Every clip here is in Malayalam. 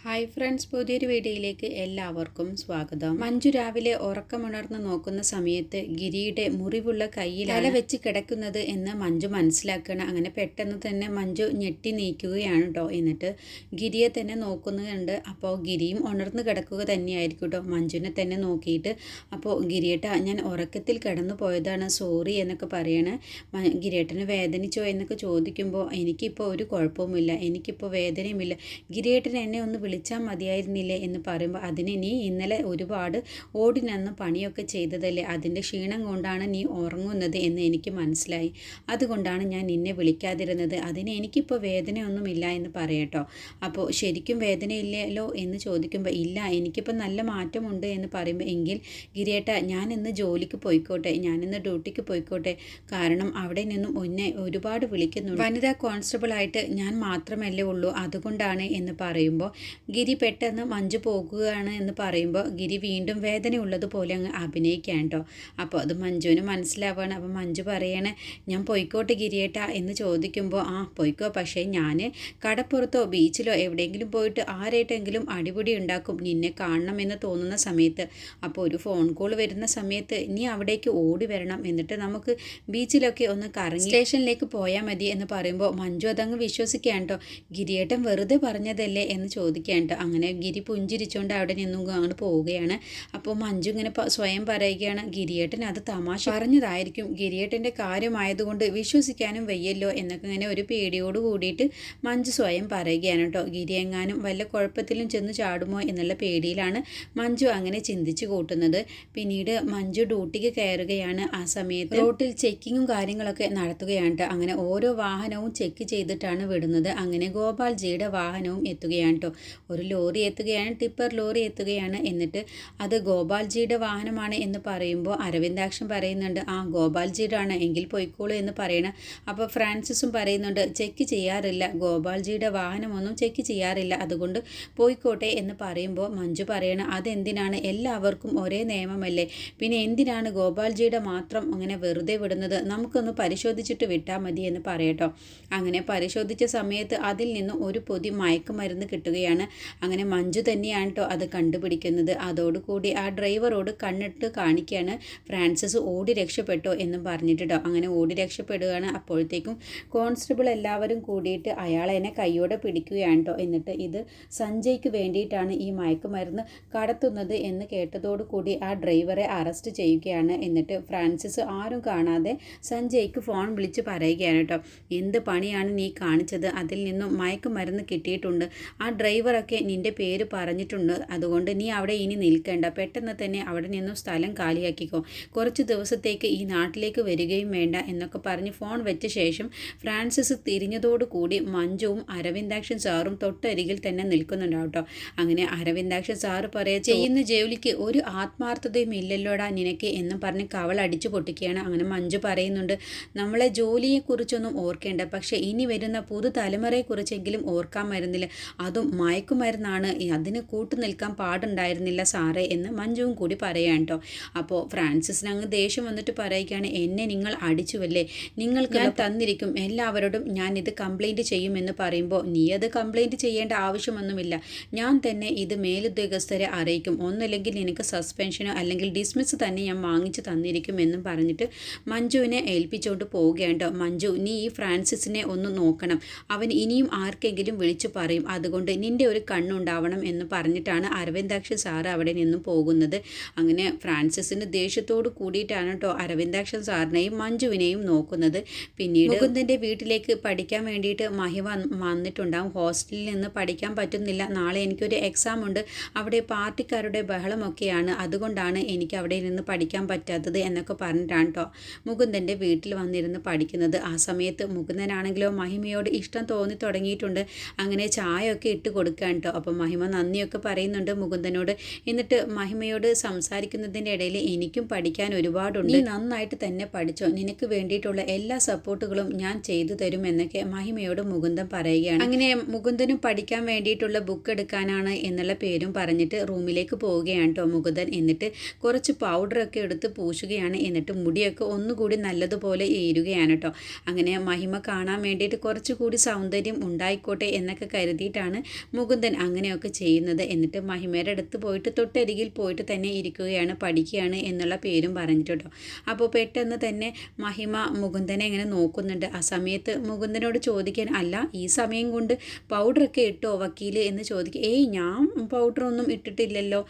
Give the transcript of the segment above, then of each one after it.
ഹായ് ഫ്രണ്ട്സ്, പുതിയൊരു വീഡിയോയിലേക്ക് എല്ലാവർക്കും സ്വാഗതം. മഞ്ജു രാവിലെ ഉറക്കമുണർന്ന് നോക്കുന്ന സമയത്ത് ഗിരിയുടെ മുറിവുള്ള കയ്യിൽ തല വെച്ച് കിടക്കുന്നത് എന്ന് മഞ്ജു മനസ്സിലാക്കണം. അങ്ങനെ പെട്ടെന്ന് തന്നെ മഞ്ജു ഞെട്ടി നീക്കുകയാണ് കേട്ടോ. എന്നിട്ട് ഗിരിയെ തന്നെ നോക്കുന്നുണ്ട്. അപ്പോൾ ഗിരിയും ഉണർന്ന് കിടക്കുക തന്നെയായിരിക്കും കേട്ടോ, മഞ്ജുവിനെ തന്നെ നോക്കിയിട്ട്. അപ്പോൾ ഗിരിയേട്ട, ഞാൻ ഉറക്കത്തിൽ കിടന്നു പോയതാണ്, സോറി എന്നൊക്കെ പറയണേ. ഗിരിയേട്ടന് വേദനിച്ചോ എന്നൊക്കെ ചോദിക്കുമ്പോൾ എനിക്കിപ്പോൾ ഒരു കുഴപ്പവുമില്ല, എനിക്കിപ്പോൾ വേദനയുമില്ല, ഗിരിയേട്ടൻ എന്നെ ഒന്ന് വിളിച്ചാൽ മതിയായിരുന്നില്ലേ എന്ന് പറയുമ്പോൾ, അതിന് നീ ഇന്നലെ ഒരുപാട് ഓടി നിന്ന് പണിയൊക്കെ ചെയ്തതല്ലേ, അതിൻ്റെ ക്ഷീണം കൊണ്ടാണ് നീ ഉറങ്ങുന്നത് എന്ന് എനിക്ക് മനസ്സിലായി, അതുകൊണ്ടാണ് ഞാൻ നിന്നെ വിളിക്കാതിരുന്നത്, അതിന് എനിക്കിപ്പോൾ വേദനയൊന്നുമില്ല എന്ന് പറയട്ടോ. അപ്പോൾ ശരിക്കും വേദനയില്ലല്ലോ എന്ന് ചോദിക്കുമ്പോൾ, ഇല്ല എനിക്കിപ്പോൾ നല്ല മാറ്റമുണ്ട് എന്ന് പറയുമ്പോൾ, എങ്കിൽ ഗിരിയേട്ട ഞാൻ ഇന്ന് ജോലിക്ക് പോയിക്കോട്ടെ, ഞാനിന്ന് ഡ്യൂട്ടിക്ക് പോയിക്കോട്ടെ, കാരണം അവിടെ നിന്നും എന്നെ ഒരുപാട് വിളിക്കുന്നുണ്ട്, വനിതാ കോൺസ്റ്റബിളായിട്ട് ഞാൻ മാത്രമല്ലേ ഉള്ളൂ, അതുകൊണ്ടാണ് എന്ന് പറയുമ്പോൾ ഗിരി പെട്ടെന്ന് മഞ്ജു പോകുകയാണ് എന്ന് പറയുമ്പോൾ ഗിരി വീണ്ടും വേദനയുള്ളതുപോലെ അങ്ങ് അഭിനയിക്കാൻ കേട്ടോ. അപ്പോൾ അത് മഞ്ജുവിന് മനസ്സിലാവുകയാണ്. അപ്പോൾ മഞ്ജു പറയണേ, ഞാൻ പോയിക്കോട്ടെ ഗിരിയേട്ട എന്ന് ചോദിക്കുമ്പോൾ, ആ പോയിക്കോ, പക്ഷേ ഞാൻ കടപ്പുറത്തോ ബീച്ചിലോ എവിടെയെങ്കിലും പോയിട്ട് ആരായിട്ടെങ്കിലും അടിപിടി ഉണ്ടാക്കും നിന്നെ കാണണമെന്ന് തോന്നുന്ന സമയത്ത്. അപ്പോൾ ഒരു ഫോൺ കോൾ വരുന്ന സമയത്ത് നീ അവിടേക്ക് ഓടി വരണം, എന്നിട്ട് നമുക്ക് ബീച്ചിലൊക്കെ ഒന്ന് കറങ്ങി സ്റ്റേഷനിലേക്ക് പോയാൽ മതി എന്ന് പറയുമ്പോൾ മഞ്ജു അതങ്ങ് വിശ്വസിക്കാൻ കേട്ടോ. ഗിരിയേട്ടൻ വെറുതെ പറഞ്ഞതല്ലേ എന്ന് ചോദിക്കാൻ കേട്ടോ. അങ്ങനെ ഗിരി പുഞ്ചിരിച്ചുകൊണ്ട് അവിടെ നിന്നും അങ്ങോട്ട് പോവുകയാണ്. അപ്പോൾ മഞ്ജു ഇങ്ങനെ സ്വയം പറയുകയാണ്, ഗിരിയേട്ടൻ അത് തമാശ പറഞ്ഞതായിരിക്കും, ഗിരിയേട്ടൻ്റെ കാര്യമായതുകൊണ്ട് വിശ്വസിക്കാനും വയ്യല്ലോ എന്നൊക്കെ ഇങ്ങനെ ഒരു പേടിയോട് കൂടിയിട്ട് മഞ്ജു സ്വയം പറയുകയാണ് കേട്ടോ. ഗിരി എങ്ങാനും വല്ല കുഴപ്പത്തിലും ചെന്ന് ചാടുമോ എന്നുള്ള പേടിയിലാണ് മഞ്ജു അങ്ങനെ ചിന്തിച്ചു കൂട്ടുന്നത്. പിന്നീട് മഞ്ജു ഡ്യൂട്ടിക്ക് കയറുകയാണ്. ആ സമയത്ത് റോട്ടിൽ ചെക്കിങ്ങും കാര്യങ്ങളൊക്കെ നടത്തുകയാണ് കേട്ടോ. അങ്ങനെ ഓരോ വാഹനവും ചെക്ക് ചെയ്തിട്ടാണ് വിടുന്നത്. അങ്ങനെ ഗോപാൽജിയുടെ വാഹനവും എത്തുകയാണ് കേട്ടോ. ഒരു ലോറി എത്തുകയാണ്, ടിപ്പർ ലോറി എത്തുകയാണ്. എന്നിട്ട് അത് ഗോപാൽജിയുടെ വാഹനമാണ് എന്ന് പറയുമ്പോൾ അരവിന്ദാക്ഷൻ പറയുന്നുണ്ട്, ആ ഗോപാൽജിയുടെ ആണ്, എങ്കിൽ പോയിക്കോളൂ എന്ന് പറയണം. അപ്പോൾ ഫ്രാൻസിസും പറയുന്നുണ്ട്, ചെക്ക് ചെയ്യാറില്ല, ഗോപാൽജിയുടെ വാഹനമൊന്നും ചെക്ക് ചെയ്യാറില്ല, അതുകൊണ്ട് പോയിക്കോട്ടെ എന്ന് പറയുമ്പോൾ മഞ്ജു പറയണം, അതെന്തിനാണ്, എല്ലാവർക്കും ഒരേ നിയമമല്ലേ, പിന്നെ എന്തിനാണ് ഗോപാൽജിയുടെ മാത്രം അങ്ങനെ വെറുതെ വിടുന്നത്, നമുക്കൊന്ന് പരിശോധിച്ചിട്ട് വിട്ടാൽ മതി എന്ന് പറയട്ടോ. അങ്ങനെ പരിശോധിച്ച സമയത്ത് അതിൽ നിന്ന് ഒരു പൊതി മയക്കുമരുന്ന് കിട്ടുകയാണ്. അങ്ങനെ മഞ്ജു തന്നെയാണ് കേട്ടോ അത് കണ്ടുപിടിക്കുന്നത്. അതോടുകൂടി ആ ഡ്രൈവറോട് കണ്ണിട്ട് കാണിക്കുകയാണ്, ഫ്രാൻസിസ് ഓടി രക്ഷപ്പെട്ടോ എന്നും പറഞ്ഞിട്ടോ. അങ്ങനെ ഓടി രക്ഷപ്പെടുകയാണ്. അപ്പോഴത്തേക്കും കോൺസ്റ്റബിൾ എല്ലാവരും കൂടിയിട്ട് അയാളെന്നെ കൈയോടെ പിടിക്കുകയാണ് കേട്ടോ. എന്നിട്ട് ഇത് സഞ്ജയ്ക്ക് വേണ്ടിയിട്ടാണ് ഈ മയക്കുമരുന്ന് കടത്തുന്നത് എന്ന് കേട്ടതോടുകൂടി ആ ഡ്രൈവറെ അറസ്റ്റ് ചെയ്യുകയാണ്. എന്നിട്ട് ഫ്രാൻസിസ് ആരും കാണാതെ സഞ്ജയ്ക്ക് ഫോൺ വിളിച്ച് പറയുകയാണ് കേട്ടോ, എന്ത് പണിയാണ് നീ കാണിച്ചത്, അതിൽ നിന്നും മയക്കുമരുന്ന് കിട്ടിയിട്ടുണ്ട്, ആ ഡ്രൈവറൊക്കെ നിൻ്റെ പേര് പറഞ്ഞിട്ടുണ്ട്, അതുകൊണ്ട് നീ അവിടെ ഇനി നിൽക്കേണ്ട, പെട്ടെന്ന് തന്നെ അവിടെ നിന്നും സ്ഥലം കാലിയാക്കിക്കോ, കുറച്ച് ദിവസത്തേക്ക് ഈ നാട്ടിലേക്ക് വരികയും വേണ്ട എന്നൊക്കെ പറഞ്ഞ് ഫോൺ വെച്ച ശേഷം ഫ്രാൻസിസ് തിരിഞ്ഞതോടുകൂടി മഞ്ജുവും അരവിന്ദാക്ഷൻ സാറും തൊട്ടരികിൽ തന്നെ നിൽക്കുന്നുണ്ടാവും കേട്ടോ. അങ്ങനെ അരവിന്ദാക്ഷൻ സാറ് പറയാ, ചെയ്യുന്ന ജോലിക്ക് ഒരു ആത്മാർത്ഥതയും ഇല്ലല്ലോടാ നിനക്ക് എന്ന് പറഞ്ഞ് കവൾ അടിച്ചു പൊട്ടിക്കുകയാണ്. അങ്ങനെ മഞ്ജു പറയുന്നുണ്ട്, നമ്മളെ ജോലിയെക്കുറിച്ചൊന്നും ഓർക്കേണ്ട, പക്ഷേ ഇനി വരുന്ന പുതുതലമുറയെക്കുറിച്ചെങ്കിലും ഓർക്കാൻ വരുന്നില്ല, അതും മയക്കുമരുന്നാണ്, അതിന് കൂട്ടു നിൽക്കാൻ പാടുണ്ടായിരുന്നില്ല സാറേ എന്ന് മഞ്ജുവും കൂടി പറയാൻ കേട്ടോ. അപ്പോൾ ഫ്രാൻസിസിന് അങ്ങ് ദേഷ്യം വന്നിട്ട് പറയുകയാണ്, എന്നെ നിങ്ങൾ അടിച്ചുവല്ലേ, നിങ്ങൾക്ക് ഞാൻ തന്നിരിക്കും എല്ലാവരോടും ഞാൻ ഇത് കംപ്ലൈൻറ്റ് ചെയ്യുമെന്ന് പറയുമ്പോൾ, നീ അത് കംപ്ലൈൻറ്റ് ചെയ്യേണ്ട ആവശ്യമൊന്നുമില്ല, ഞാൻ തന്നെ ഇത് മേലുദ്യോഗസ്ഥരെ അറിയിക്കും, ഒന്നല്ലെങ്കിൽ നിനക്ക് സസ്പെൻഷനോ അല്ലെങ്കിൽ ഡിസ്മിസ് തന്നെ ഞാൻ വാങ്ങിച്ചു തന്നിരിക്കും എന്നും പറഞ്ഞിട്ട് മഞ്ജുവിനെ ഏൽപ്പിച്ചുകൊണ്ട് പോവുകയാണ് കേട്ടോ. മഞ്ജു, നീ ഈ ഫ്രാൻസിസിനെ ഒന്ന് നോക്കണം, അവൻ ഇനിയും ആർക്കെങ്കിലും വിളിച്ചു പറയും, അതുകൊണ്ട് നിൻ്റെ ഒരു കണ്ണുണ്ടാവണം എന്ന് പറഞ്ഞിട്ടാണ് അരവിന്ദാക്ഷൻ സാറ് അവിടെ നിന്നും പോകുന്നത്. അങ്ങനെ ഫ്രാൻസിസിന് ദേഷ്യത്തോട് കൂടിയിട്ടാണ് കേട്ടോ അരവിന്ദാക്ഷൻ സാറിനെയും മഞ്ജുവിനെയും നോക്കുന്നത്. പിന്നീട് മുകുന്ദൻ്റെ വീട്ടിലേക്ക് പഠിക്കാൻ വേണ്ടിയിട്ട് മഹി വന്നിട്ടുണ്ടാകും. ഹോസ്റ്റലിൽ നിന്ന് പഠിക്കാൻ പറ്റുന്നില്ല, നാളെ എനിക്കൊരു എക്സാം ഉണ്ട്, അവിടെ പാർട്ടിക്കാരുടെ ബഹളമൊക്കെയാണ്, അതുകൊണ്ടാണ് എനിക്ക് അവിടെ നിന്ന് പഠിക്കാൻ പറ്റാത്തത് എന്നൊക്കെ പറഞ്ഞിട്ടാണ് കേട്ടോ മുകുന്ദൻ്റെ വീട്ടിൽ വന്നിരുന്ന് പഠിക്കുന്നത്. ആ സമയത്ത് മുകുന്ദനാണെങ്കിലോ മഹിമയോട് ഇഷ്ടം തോന്നി തുടങ്ങിയിട്ടുണ്ട്. അങ്ങനെ ചായയൊക്കെ ഇട്ട് കൊടുക്കാൻ കേട്ടോ. അപ്പോൾ മഹിമ നന്ദിയൊക്കെ പറയുന്നുണ്ട് മുകുന്ദനോട്. എന്നിട്ട് മഹിമയോട് സംസാരിക്കുന്നതിൻ്റെ ഇടയിൽ, എനിക്കും പഠിക്കാൻ ഒരുപാടുണ്ട്, നീ നന്നായിട്ട് തന്നെ പഠിച്ചോ, നിനക്ക് വേണ്ടിയിട്ടുള്ള എല്ലാ സപ്പോർട്ടുകളും ഞാൻ ചെയ്തു തരും എന്നൊക്കെ മഹിമയോട് മുകുന്ദൻ പറയുകയാണ്. അങ്ങനെ മുകുന്ദനും പഠിക്കാൻ വേണ്ടിയിട്ടുള്ള ബുക്ക് എടുക്കാനാണ് എന്നുള്ള പേരും പറഞ്ഞിട്ട് റൂമിലേക്ക് പോവുകയാണ് കേട്ടോ മുകുന്ദൻ. എന്നിട്ട് കുറച്ച് പൗഡറൊക്കെ എടുത്ത് പൂശുകയാണ്. എന്നിട്ട് മുടിയൊക്കെ ഒന്നുകൂടി നല്ലതുപോലെ ഏരുകയാണ് കേട്ടോ. അങ്ങനെ മഹിമ കാണാൻ വേണ്ടിയിട്ട് കുറച്ചുകൂടി സൗന്ദര്യം ഉണ്ടായിക്കോട്ടെ എന്നൊക്കെ കരുതിയിട്ടാണ് മുകുന്ദൻ മുകുന്ദൻ അങ്ങനെയൊക്കെ ചെയ്യുന്നത്. എന്നിട്ട് മഹിമയുടെ അടുത്ത് പോയിട്ട് തൊട്ടരികിൽ പോയിട്ട് തന്നെ ഇരിക്കുകയാണ്, പഠിക്കുകയാണ് എന്നുള്ള പേരും പറഞ്ഞിട്ടോ. അപ്പോൾ പെട്ടെന്ന് തന്നെ മഹിമ മുകുന്ദനെ ഇങ്ങനെ നോക്കുന്നുണ്ട്. ആ സമയത്ത് മുകുന്ദനോട് ചോദിക്കാൻ, അല്ല ഈ സമയം കൊണ്ട് പൗഡറൊക്കെ ഇട്ടോ വക്കീൽ എന്ന് ചോദിക്കുക. ഏയ് ഞാൻ പൗഡറൊന്നും ഇട്ടിട്ടില്ലല്ലോ.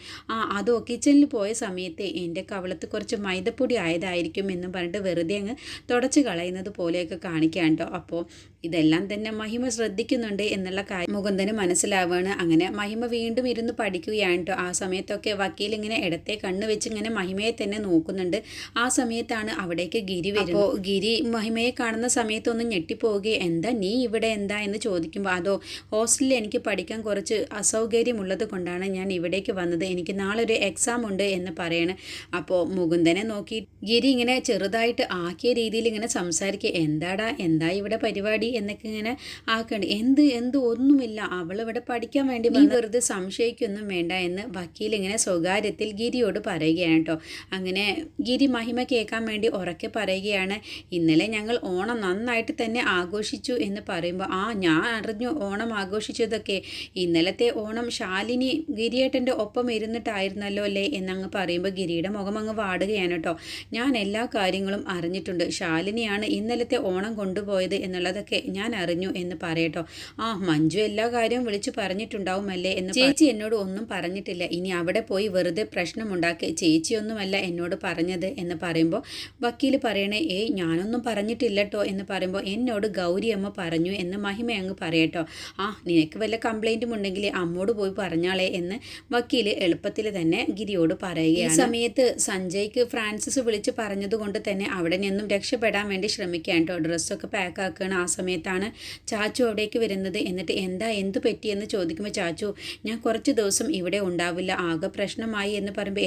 അതോ കിച്ചണിൽ പോയ സമയത്ത് എൻ്റെ കവളത്ത് കുറച്ച് മൈദപ്പൊടി ആയതായിരിക്കും എന്നും പറഞ്ഞിട്ട് വെറുതെ അങ്ങ് തുടച്ച് കളയുന്നത് പോലെയൊക്കെ കാണിക്കാൻ കേട്ടോ. അപ്പോൾ ഇതെല്ലാം തന്നെ മഹിമ ശ്രദ്ധിക്കുന്നുണ്ട് എന്നുള്ള കാര്യം മുകുന്ദന് മനസ്സിലാവുകയാണ്. അങ്ങനെ മഹിമ വീണ്ടും ഇരുന്ന് പഠിക്കുകയാണ് കേട്ടോ. ആ സമയത്തൊക്കെ വക്കീൽ ഇങ്ങനെ ഇടത്തെ കണ്ണ് വെച്ച് ഇങ്ങനെ മഹിമയെ തന്നെ നോക്കുന്നുണ്ട്. ആ സമയത്താണ് അവിടേക്ക് ഗിരി വരുന്നത്. അപ്പോൾ ഗിരി മഹിമയെ കാണുന്ന സമയത്തൊന്ന് ഞെട്ടിപ്പോവുകയും, എന്താ നീ ഇവിടെ എന്താ എന്ന് ചോദിക്കുമ്പോൾ, അതോ ഹോസ്റ്റലിൽ എനിക്ക് പഠിക്കാൻ കുറച്ച് അസൗകര്യമുള്ളത് കൊണ്ടാണ് ഞാൻ ഇവിടേക്ക് വന്നത്, എനിക്ക് നാളെ ഒരു എക്സാം ഉണ്ട് എന്ന് പറയണം. അപ്പോൾ മുകുന്ദനെ നോക്കി ഗിരി ഇങ്ങനെ ചെറുതായിട്ട് ആക്കിയ രീതിയിൽ ഇങ്ങനെ സംസാരിക്കുക, എന്താ ഇവിടെ പരിപാടി എന്നൊക്കെ ഇങ്ങനെ ആക്കണ്ട്. എന്ത് ഒന്നുമില്ല, അവളിവിടെ പഠിക്കാൻ വേണ്ടി വെറുതെ സംശയിക്കൊന്നും വേണ്ട എന്ന് വക്കീൽ ഇങ്ങനെ സ്വകാര്യത്തിൽ ഗിരിയോട് പറയുകയാണ് കേട്ടോ. അങ്ങനെ ഗിരി മഹിമ കേൾക്കാൻ വേണ്ടി ഉറക്കെ പറയുകയാണ്, ഇന്നലെ ഞങ്ങൾ ഓണം നന്നായിട്ട് തന്നെ ആഘോഷിച്ചു എന്ന് പറയുമ്പോൾ, ഞാൻ അറിഞ്ഞു ഓണം ആഘോഷിച്ചതൊക്കെ. ഇന്നലത്തെ ഓണം ശാലിനി ഗിരിയേട്ടൻ്റെ ഒപ്പം ഇരുന്നിട്ടായിരുന്നല്ലോ അല്ലേ എന്നങ്ങ് പറയുമ്പോൾ ഗിരിയുടെ മുഖം അങ്ങ് വാടുകയാണ് കേട്ടോ. ഞാൻ എല്ലാ കാര്യങ്ങളും അറിഞ്ഞിട്ടുണ്ട്, ശാലിനിയാണ് ഇന്നലത്തെ ഓണം കൊണ്ടുപോയത് എന്നുള്ളതൊക്കെ ഞാൻ അറിഞ്ഞു എന്ന് പറയട്ടോ. മഞ്ജു എല്ലാ കാര്യവും വിളിച്ചു പറഞ്ഞിട്ടുണ്ടാവുമല്ലേ എന്ന്. ചേച്ചി എന്നോട് ഒന്നും പറഞ്ഞിട്ടില്ല, ഇനി അവിടെ പോയി വെറുതെ പ്രശ്നമുണ്ടാക്കി, ചേച്ചിയൊന്നുമല്ല എന്നോട് പറഞ്ഞത് എന്ന് പറയുമ്പോൾ വക്കീൽ പറയണേ, ഞാനൊന്നും പറഞ്ഞിട്ടില്ലട്ടോ എന്ന് പറയുമ്പോൾ, എന്നോട് ഗൗരിയമ്മ പറഞ്ഞു എന്ന് മഹിമ അങ്ങ് പറയട്ടോ. നിനക്ക് വല്ല കംപ്ലൈൻറ്റും ഉണ്ടെങ്കിൽ അമ്മോട് പോയി പറഞ്ഞാളേ എന്ന് വക്കീൽ എളുപ്പത്തിൽ തന്നെ ഗിരിയോട് പറയുകയാണ്. ഈ സമയത്ത് സഞ്ജയ്ക്ക് ഫ്രാൻസിസ് വിളിച്ച് പറഞ്ഞതുകൊണ്ട് തന്നെ അവിടെ നിന്നും രക്ഷപ്പെടാൻ വേണ്ടി ശ്രമിക്കാൻ കേട്ടോ. ഡ്രസ്സൊക്കെ പാക്ക് ആക്കുകയാണ്. ആ സമയത്താണ് ചാച്ചു അവിടേക്ക് വരുന്നത്. എന്നിട്ട് എന്ത് പറ്റിയെന്ന് ചോദിക്കുമ്പോൾ, ചാച്ചു ഞാൻ കുറച്ച് ദിവസം ഇവിടെ ഉണ്ടാവില്ല, ആകെ പ്രശ്നമായി എന്ന് പറയുമ്പോൾ,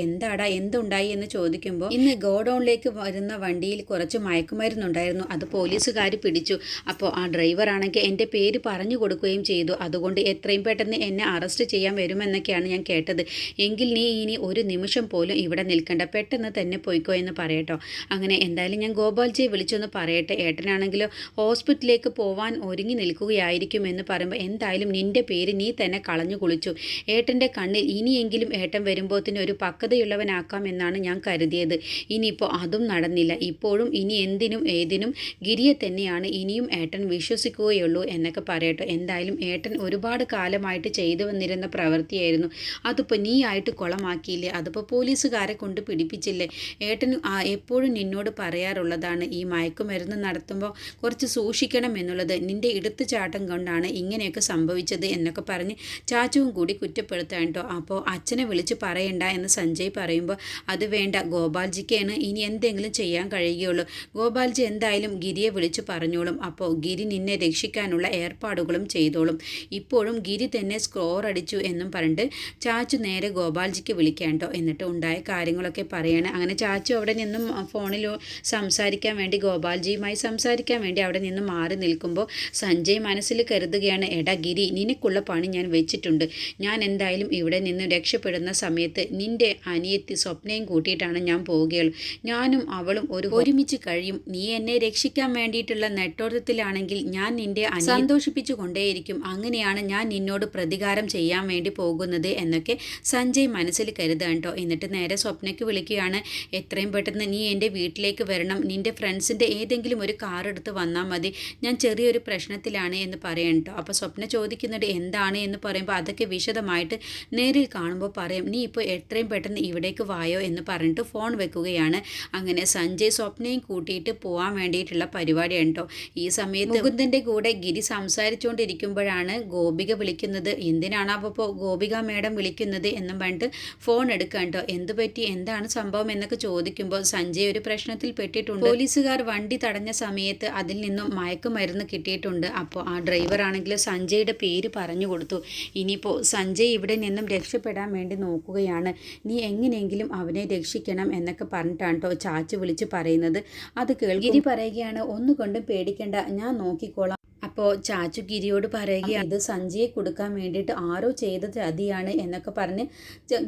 എന്തുണ്ടായി എന്ന് ചോദിക്കുമ്പോൾ, ഇന്ന് ഗോഡൗണിലേക്ക് വരുന്ന വണ്ടിയിൽ കുറച്ച് മയക്കുമരുന്നുണ്ടായിരുന്നു, അത് പോലീസുകാർ പിടിച്ചു. അപ്പോൾ ആ ഡ്രൈവർ ആണെങ്കിൽ എൻ്റെ പേര് പറഞ്ഞു കൊടുക്കുകയും ചെയ്തു, അതുകൊണ്ട് എത്രയും പെട്ടെന്ന് എന്നെ അറസ്റ്റ് ചെയ്യാൻ വരുമെന്നൊക്കെയാണ് ഞാൻ കേട്ടത്. എങ്കിൽ നീ ഇനി ഒരു നിമിഷം പോലും ഇവിടെ നിൽക്കണ്ട, പെട്ടെന്ന് തന്നെ പോയിക്കോ എന്ന് പറയട്ടോ. അങ്ങനെ എന്തായാലും ഞാൻ ഗോപാൽജിയെ വിളിച്ചൊന്ന് പറയട്ടെ, ഏട്ടനാണെങ്കിലോ ഹോസ്പിറ്റലിലേക്ക് പോവാൻ ഒരുങ്ങി നിൽക്കുകയായിരിക്കും എന്ന് പറയുമ്പോൾ, എന്തായാലും നിൻ്റെ പേര് നീ തന്നെ കളഞ്ഞു കുളിച്ചു. ഏട്ടൻ്റെ കണ്ണിൽ ഇനിയെങ്കിലും ഏട്ടൻ വരുമ്പോഴത്തേന് ഒരു പക്വതയുള്ളവനാക്കാം എന്നാണ് ഞാൻ കരുതിയത്. ഇനിയിപ്പോൾ അതും നടന്നില്ല. ഇപ്പോഴും ഇനി എന്തിനും ഏതിനും ഗിരിയെ തന്നെയാണ് ഇനിയും ഏട്ടൻ വിശ്വസിക്കുകയുള്ളൂ എന്നൊക്കെ പറയട്ടോ. എന്തായാലും ഏട്ടൻ ഒരുപാട് കാലമായിട്ട് ചെയ്തു വന്നിരുന്ന പ്രവൃത്തിയായിരുന്നു, അതിപ്പോൾ നീ ആയിട്ട് കുളമാക്കിയില്ലേ, അതിപ്പോൾ പോലീസുകാരെ കൊണ്ട് പിടിപ്പിച്ചില്ലേ. ഏട്ടൻ എപ്പോഴും നിന്നോട് പറയാറുള്ളതാണ്, ഈ മയക്കുമരുന്ന് നടത്തുമ്പോൾ കുറച്ച് സൂക്ഷിക്കണം എന്നുള്ളത്, നിൻ്റെ എടുത്തുചാട്ടം കൊണ്ടാണ് ഇങ്ങനെയൊക്കെ സംഭവിച്ചത് എന്നൊക്കെ പറഞ്ഞ് ചാച്ചുവും കൂടി കുറ്റപ്പെടുത്താൻ കേട്ടോ. അപ്പോൾ അച്ഛനെ വിളിച്ച് പറയണ്ട എന്ന് സഞ്ജയ് പറയുമ്പോൾ, അത് വേണ്ട, ഗോപാൽജിക്കാണ് ഇനി എന്തെങ്കിലും ചെയ്യാൻ കഴിയുകയുള്ളൂ, ഗോപാൽജി എന്തായാലും ഗിരിയെ വിളിച്ച് പറഞ്ഞോളും, അപ്പോൾ ഗിരി നിന്നെ രക്ഷിക്കാനുള്ള ഏർപ്പാടുകളും ചെയ്തോളും, ഇപ്പോഴും ഗിരി തന്നെ സ്കോർ അടിച്ചു എന്നും പറഞ്ഞിട്ട് ചാച്ചു നേരെ ഗോപാൽജിക്ക് വിളിക്കാൻ കേട്ടോ. എന്നിട്ട് ഉണ്ടായ കാര്യങ്ങളൊക്കെ പറയണം. അങ്ങനെ ചാച്ചു അവിടെ നിന്നും ഫോണിൽ സംസാരിക്കാൻ വേണ്ടി, ഗോപാൽജിയുമായി സംസാരിക്കാൻ വേണ്ടി അവിടെ നിന്ന് മാറി നിൽക്കുമ്പോൾ സഞ്ജയ് മനസ്സിൽ കരുതുകയാണ്, എടാ ഗിരി, നിനക്കുള്ള പണി ഞാൻ വെച്ചിട്ടുണ്ട്, ഞാൻ എന്തായാലും ഇവിടെ നിന്ന് രക്ഷപ്പെടുന്ന സമയത്ത് നിൻ്റെ അനിയത്തി സ്വപ്നയും കൂട്ടിയിട്ടാണ് ഞാൻ പോവുകയുള്ളൂ, ഞാനും അവളും ഒരുമിച്ച് കഴിയും, നീ എന്നെ രക്ഷിക്കാൻ വേണ്ടിയിട്ടുള്ള നെട്ടോട്ടത്തിലാണെങ്കിൽ ഞാൻ നിൻ്റെ സന്തോഷിപ്പിച്ചു കൊണ്ടേയിരിക്കും, അങ്ങനെയാണ് ഞാൻ നിന്നോട് പ്രതികാരം ചെയ്യാൻ വേണ്ടി പോകുന്നത് എന്നൊക്കെ സഞ്ജയ് മനസ്സിൽ കരുതാൻ കേട്ടോ. എന്നിട്ട് നേരെ സ്വപ്നയ്ക്ക് വിളിക്കുകയാണ്, എത്രയും പെട്ടെന്ന് നീ എൻ്റെ വീട്ടിലേക്ക് വരണം, നിൻ്റെ ഫ്രണ്ട്സിൻ്റെ ഏതെങ്കിലും ഒരു കാർ എടുത്ത് വന്നാൽ മതി, ഞാൻ ചെറിയൊരു പ്രശ്നത്തിലാണ് എന്ന് പറയാം കേട്ടോ. അപ്പോൾ സ്വപ്ന ചോദിക്കുന്നത് എന്താണ് എന്ന് പറയുമ്പോൾ, അതൊക്കെ വിശദമായിട്ട് നേരിൽ കാണുമ്പോൾ പറയാം, നീ ഇപ്പോൾ എത്രയും പെട്ടെന്ന് ഇവിടേക്ക് വായോ എന്ന് പറഞ്ഞിട്ട് ഫോൺ വെക്കുകയാണ്. അങ്ങനെ സഞ്ജയ് സ്വപ്നയും കൂട്ടിയിട്ട് പോകാൻ വേണ്ടിയിട്ടുള്ള പരിപാടിയാണ് കേട്ടോ. ഈ സമയത്ത് മുകുന്ദൻ്റെ കൂടെ ഗിരി സംസാരിച്ചുകൊണ്ടിരിക്കുമ്പോഴാണ് ഗോപിക വിളിക്കുന്നത്. എന്തിനാണ് അപ്പോൾ ഗോപിക മേഡം വിളിക്കുന്നത് എന്നും പറഞ്ഞിട്ട് ഫോൺ എടുക്കാൻ കേട്ടോ. എന്ത് പറ്റി, എന്താണ് സംഭവം എന്നൊക്കെ ചോദിക്കുമ്പോൾ, സഞ്ജയ് ഒരു പ്രശ്നത്തിൽ പെട്ടിട്ടുണ്ട്, പോലീസുകാർ വണ്ടി തടഞ്ഞ സമയത്ത് അതിൽ നിന്നും മയക്കുമരുന്ന് കിട്ടിയിട്ടുണ്ട്. അപ്പോൾ ആ ഡ്രൈവർ ആണെങ്കിൽ സഞ്ജയുടെ പേര് പറഞ്ഞു കൊടുത്തു, ഇനിയിപ്പോൾ സഞ്ജയ് ഇവിടെ നിന്നും രക്ഷപ്പെടാൻ വേണ്ടി നോക്കുകയാണ്, നീ എങ്ങനെയെങ്കിലും അവനെ രക്ഷിക്കണം എന്നൊക്കെ പറഞ്ഞിട്ടാണ് കേട്ടോ ചാച്ചു വിളിച്ച് പറയുന്നത്. അത് ഗിരി പറയുകയാണ്, ഒന്നുകൊണ്ടും പേടിക്കേണ്ട, ഞാൻ നോക്കിക്കോളാം. അപ്പോൾ ചാച്ചു ഗിരിയോട് പറയുകയാണ് ഇത് സഞ്ജയെ കൊടുക്കാൻ വേണ്ടിയിട്ട് ആരോ ചെയ്ത ചതിയാണ് എന്നൊക്കെ പറഞ്ഞ്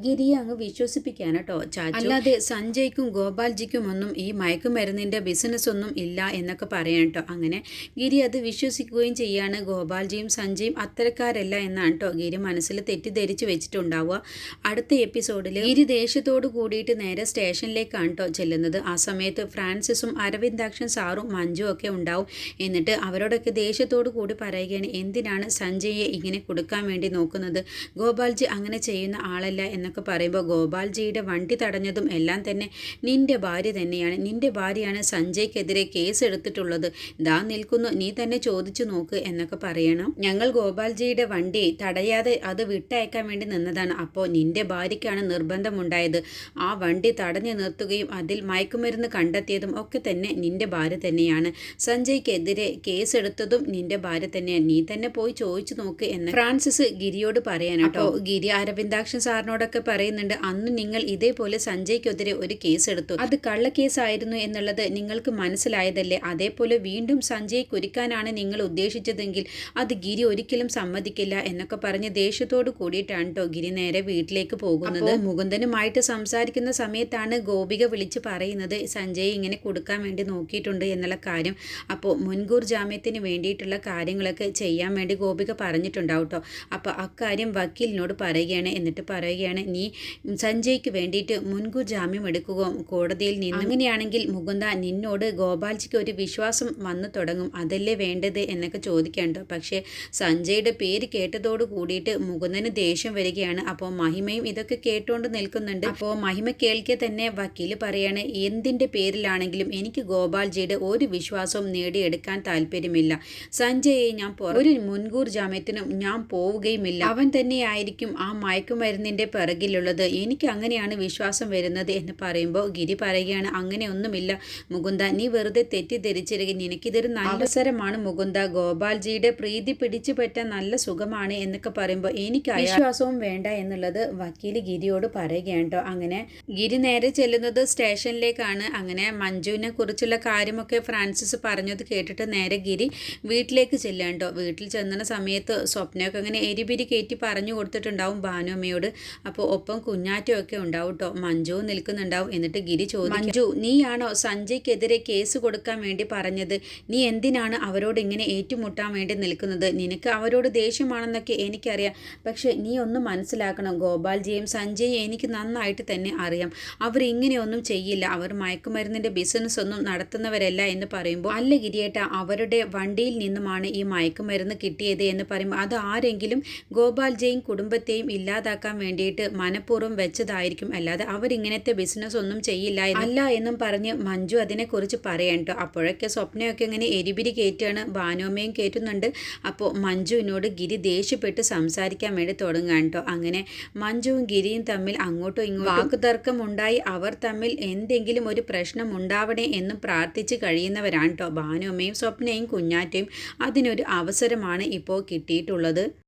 ഗിരിയെ അങ്ങ് വിശ്വസിപ്പിക്കുകയാണ് കേട്ടോ ചാച്ചു. അല്ലാതെ സഞ്ജയ്ക്കും ഗോപാൽജിക്കും ഒന്നും ഈ മയക്കുമരുന്നിൻ്റെ ബിസിനസ് ഒന്നും ഇല്ല എന്നൊക്കെ പറയാം കേട്ടോ. അങ്ങനെ ഗിരി അത് വിശ്വസിക്കുകയും ചെയ്യാണ്. ഗോപാൽജിയും സഞ്ജയും അത്തരക്കാരല്ല എന്നാണ് കേട്ടോ ഗിരി മനസ്സിൽ തെറ്റിദ്ധരിച്ച് വെച്ചിട്ടുണ്ടാവുക. അടുത്ത എപ്പിസോഡിൽ ഗിരി ദേഷ്യത്തോട് കൂടിയിട്ട് നേരെ സ്റ്റേഷനിലേക്കാണ് കേട്ടോ ചെല്ലുന്നത്. ആ സമയത്ത് ഫ്രാൻസിസും അരവിന്ദാക്ഷൻ സാറും മഞ്ജു ഒക്കെ ഉണ്ടാവും. എന്നിട്ട് അവരോടൊക്കെ ദേഷ്യത്തോട് കൂടി പറയുകയാണ് എന്തിനാണ് സഞ്ജയെ ഇങ്ങനെ കൊടുക്കാൻ വേണ്ടി നോക്കുന്നത്, ഗോപാൽജി അങ്ങനെ ചെയ്യുന്ന ആളല്ല എന്നൊക്കെ പറയുമ്പോൾ ഗോപാൽജിയുടെ വണ്ടി തടഞ്ഞതും എല്ലാം തന്നെ നിന്റെ ഭാര്യ തന്നെയാണ്, നിന്റെ ഭാര്യയാണ് സഞ്ജയ്ക്കെതിരെ കേസ് എടുത്തിട്ടുള്ളത്, ദാ നിൽക്കുന്നു, നീ തന്നെ ചോദിച്ചു നോക്ക് എന്നൊക്കെ പറയണം. ഞങ്ങൾ ഗോപാൽജിയുടെ വണ്ടി തടയാതെ അത് വിട്ടയക്കാൻ വേണ്ടി നിന്നതാണ്. അപ്പോൾ നിന്റെ ഭാര്യയ്ക്കാണ് നിർബന്ധമുണ്ടായത്. ആ വണ്ടി തടഞ്ഞു നിർത്തുകയും അതിൽ മയക്കുമരുന്ന് കണ്ടെത്തിയതും ഒക്കെ തന്നെ നിന്റെ ഭാര്യ തന്നെയാണ്. സഞ്ജയ്ക്കെതിരെ കേസ് എടുത്തതും നിന്റെ ഭാര്യ തന്നെയാണ്, നീ തന്നെ പോയി ചോദിച്ചു നോക്ക് എന്ന് ഫ്രാൻസിസ് ഗിരിയോട് പറയാനാട്ടോ. ഗിരി അരവിന്ദാക്ഷൻ സാറിനോടൊക്കെ പറയുന്നുണ്ട് അന്ന് നിങ്ങൾ ഇതേപോലെ സഞ്ജയ്ക്കെതിരെ ഒരു കേസ് എടുത്തു, അത് കള്ളക്കേസായിരുന്നു എന്നുള്ളത് നിങ്ങൾക്ക് മനസ്സിലായതല്ലേ, അതേപോലെ വീണ്ടും സഞ്ജയ് കുരുക്കാനാണ് നിങ്ങൾ ഉദ്ദേശിച്ചതെങ്കിൽ അത് ഗിരി ഒരിക്കലും സമ്മതിക്കില്ല എന്നൊക്കെ പറഞ്ഞ് ദേഷ്യത്തോട് കൂടിയിട്ടാണ് കേട്ടോ ഗിരി നേരെ വീട്ടിലേക്ക് പോകുന്നത്. മുകുന്ദനുമായിട്ട് സംസാരിക്കുന്ന സമയത്താണ് ഗോപിക വിളിച്ച് പറയുന്നത് സഞ്ജയ് ഇങ്ങനെ കൊടുക്കാൻ വേണ്ടി നോക്കിയിട്ടുണ്ട് എന്നുള്ള കാര്യം. അപ്പോൾ മുൻകൂർ ജാമ്യത്തിന് വേണ്ടിയിട്ടുള്ള കാര്യങ്ങളൊക്കെ ചെയ്യാൻ വേണ്ടി ഗോപിക പറഞ്ഞിട്ടുണ്ടാവും കേട്ടോ. അപ്പോൾ അക്കാര്യം വക്കീലിനോട് പറയുകയാണ്. എന്നിട്ട് പറയുകയാണ് നീ സഞ്ജയ്ക്ക് വേണ്ടിയിട്ട് മുൻകൂർ ജാമ്യം എടുക്കുക കോടതിയിൽ നിന്ന്, അങ്ങനെയാണെങ്കിൽ മുകുന്ദ നിന്നോട് ഗോപാൽജിക്ക് ഒരു വിശ്വാസം വന്നു തുടങ്ങും, അതല്ലേ വേണ്ടത് എന്നൊക്കെ ചോദിക്കാനുണ്ട്. പക്ഷേ സഞ്ജയുടെ പേര് കേട്ടതോട് കൂടിയിട്ട് മുകുന്ദന് ദേഷ്യം വരികയാണ്. അപ്പോൾ മഹിമയും ഇതൊക്കെ കേട്ടുകൊണ്ട് നിൽക്കുന്നുണ്ട്. അപ്പോൾ മഹിമ കേൾക്കെ തന്നെ വക്കീൽ പറയാണ് എന്തിൻ്റെ പേരിലാണെങ്കിലും എനിക്ക് ഗോപാൽജിയുടെ ഒരു വിശ്വാസവും നേടിയെടുക്കാൻ താല്പര്യമില്ല, സഞ്ജയെ ഞാൻ ഒരു മുൻകൂർ ജാമ്യത്തിനും ഞാൻ പോവുകയുമില്ല, അവൻ തന്നെയായിരിക്കും ആ മയക്കുമരുന്നിൻ്റെ പിറകിലുള്ളത്, എനിക്ക് അങ്ങനെയാണ് വിശ്വാസം വരുന്നത് എന്ന് പറയുമ്പോൾ ഗിരി പറയുകയാണ് അങ്ങനെയൊന്നുമില്ല മുകുന്ദ, നീ വെറുതെ തെറ്റിദ്ധരിച്ചിരിക്കും, നിനക്കിതൊരു നല്ല അവസരമാണ് മുകുന്ദ, ഗോപാൽജിയുടെ പ്രീതി പിടിച്ചു പറ്റാൻ നല്ല സുഖമാണ് എന്നൊക്കെ പറയുമ്പോൾ എനിക്ക് വിശ്വാസവും വേണ്ട എന്നുള്ളത് വക്കീൽ ഗിരിയോട് പറയുകയാണ് കേട്ടോ. അങ്ങനെ ഗിരി നേരെ ചെല്ലുന്നത് സ്റ്റേഷനിലേക്കാണ്. അങ്ങനെ മഞ്ജുവിനെ കുറിച്ചുള്ള കാര്യമൊക്കെ ഫ്രാൻസിസ് പറഞ്ഞത് കേട്ടിട്ട് നേരെ ഗിരി വീട്ടിലേക്ക് ചെല്ലാണ്ടോ. വീട്ടിൽ ചെന്ന സമയത്ത് സ്വപ്നയൊക്കെ അങ്ങനെ എരിപിരി കയറ്റി പറഞ്ഞു കൊടുത്തിട്ടുണ്ടാവും ഭാനുമ്മയോട്. അപ്പോൾ ഒപ്പം കുഞ്ഞാറ്റമൊക്കെ ഉണ്ടാവും കേട്ടോ. മഞ്ജുവും നിൽക്കുന്നുണ്ടാവും. എന്നിട്ട് ഗിരി ചോദിക്കും മഞ്ജു നീയാണോ സഞ്ജയ്ക്കെതിരെ കേസ് കൊടുക്കാൻ വേണ്ടി പറഞ്ഞത്, നീ എന്തിനാണ് അവരോട് ഇങ്ങനെ ഏറ്റുമുട്ടാൻ വേണ്ടി നിൽക്കുന്നത്, നിനക്ക് അവരോട് ദേഷ്യമാണെന്നൊക്കെ എനിക്കറിയാം, പക്ഷേ നീ ഒന്ന് മനസ്സിലാക്കണം, ഗോപാൽജിയും സഞ്ജയും എനിക്ക് നന്നായിട്ട് തന്നെ അറിയാം, അവർ ഇങ്ങനെയൊന്നും ചെയ്യില്ല, അവർ മയക്കുമരുന്നിൻ്റെ ബിസിനസ് ഒന്നും നടത്തുന്നവരല്ല എന്ന് പറയുമ്പോൾ അല്ല ഗിരിയേട്ട അവരുടെ വണ്ടിയിൽ നിന്നുമാണ് ഈ മയക്കുമരുന്ന് കിട്ടിയത് എന്ന് പറയുമ്പോൾ അത് ആരെങ്കിലും ഗോപാൽജിയും കുടുംബത്തെയും ഇല്ലാതാക്കാൻ വേണ്ടിയിട്ട് മനഃപൂർവ്വം വെച്ചതായിരിക്കും, അല്ലാതെ അവരിങ്ങനത്തെ ബിസിനസ് ഒന്നും ചെയ്യില്ല അല്ല എന്നും പറഞ്ഞ് മഞ്ജു അതിനെക്കുറിച്ച് പറയാം കേട്ടോ. അപ്പോഴൊക്കെ സ്വപ്നയൊക്കെ ഇങ്ങനെ എരിപിരി കയറ്റുകയാണ്, ഭാനുമ്മയും കയറ്റുന്നുണ്ട്. അപ്പോൾ മഞ്ജുവിനോട് ഗിരി ദേഷ്യപ്പെട്ട് സംസാരിക്കാൻ വേണ്ടി തുടങ്ങുകയാണ് കേട്ടോ. അങ്ങനെ മഞ്ജുവും ഗിരിയും തമ്മിൽ അങ്ങോട്ടും ഇങ്ങോട്ടും വാക്കുതർക്കം ഉണ്ടായി അവർ തമ്മിൽ എന്തെങ്കിലും ഒരു പ്രശ്നം ഉണ്ടാവണേ എന്നും പ്രാർത്ഥിച്ച് കഴിയുന്നവരാണ് കേട്ടോ ഭാനുമ്മയും സ്വപ്നയും കുഞ്ഞാറ്റയും. അതിനൊരു അവസരമാണ് ഇപ്പോൾ കിട്ടിയിട്ടുള്ളത്.